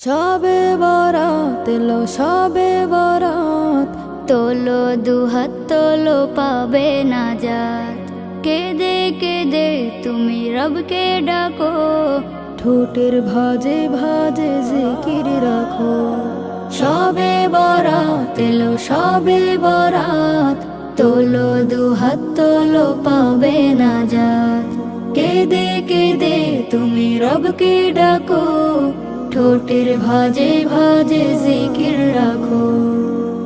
সবে বরাত এলো সবে বরাত, তোলো দুহাত তোলো পাবে নাজাত। কেঁদে কেঁদে তুমি রবকে ডাকো, ঠোঁটের ভাজে ভাজে জিকির রাখো। সবে বরাত এলো সবে বরাত, তোলো দুহাত তোলো পাবে নাজাত। কেঁদে কেঁদে তুমি রবকে ডাকো, ঠোঁটের ভাজে ভাজে জিকির রাখো।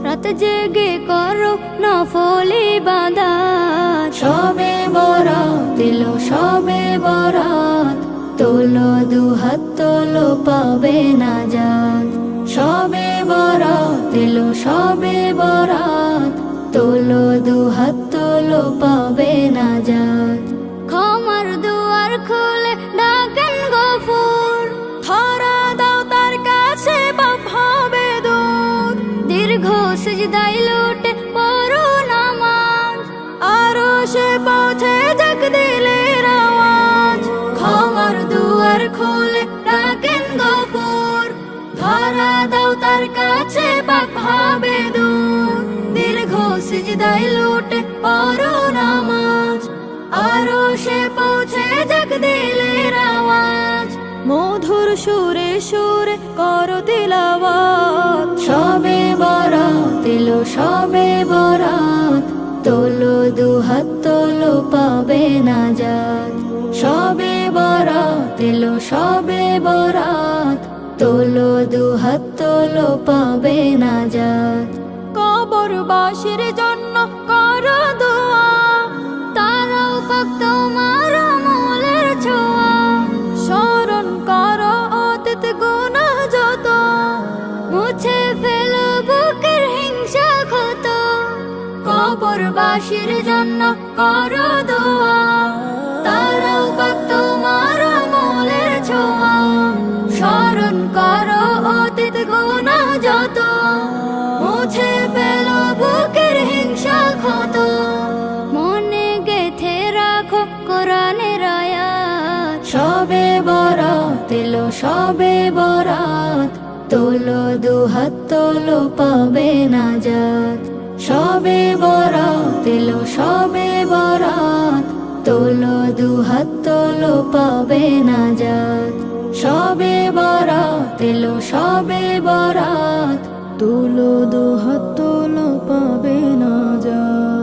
রাত জেগে করো নফল ইবাদত, সবে বরাত এলো সবে বরাত, তোলো দুহাত তোলো পাবে নাজাত। সবে বরাত এলো সবে বরাত, তোলো দুহাত তোলো পাবে নাজাত। ক্ষমার দুয়ার খুলে ডাকেন গফুর, ধরা দাও তার কাছে পাপ হবে দূর। দীর্ঘ সিজদায় লুটে পড়ো নামাজ, আরো সে পৌঁছে যাক দিলের আওয়াজ। ক্ষমার দুয়ার খুলে ডাকেন গফুর, ধরা দাও তার কাছে পাপ হবে দূর। দীর্ঘ সিজদায় লুটে পড়ো নামাজ, আরো সে পৌঁছে যাক দিলের আওয়াজ। মধুর সুরে সুরে করো তিলাওয়াত। সবে বরাত এলো সবে বরাত, তোলো দুহাত তোলো পাবে নাজাত। সবে বরাত এলো সবে বরাত, তোলো দুহাত তোলো পাবে নাজাত। কবরবাসীর জন্য করো দোয়া, তারাও পাক তোমার আমলের ছোঁয়া। স্মরণ করো অতীত গুনাহ যত, মুছে ফেলো বুকের হিংসা ক্ষত। কবরবাসীর জন্য করো দোয়া, তারাও পাক তোমার আমলের ছোঁয়া। স্মরণ করো অতীত গুনাহ যত, মুছে ফেলো বুকের হিংসা ক্ষত। মনে গেথে রাখো কোরআনের আয়াত, সবে বরাত এলো সবে বরাত, তোলো দুহাত তোলো পাবে নাজাত। সবে বরাত এলো সবে বরাত, তোলো দুহাত তোলো পাবে নাজাত। সবে বরাত এলো সবে বরাত, তুলো দুহাত তোলো পাবে নাজাত।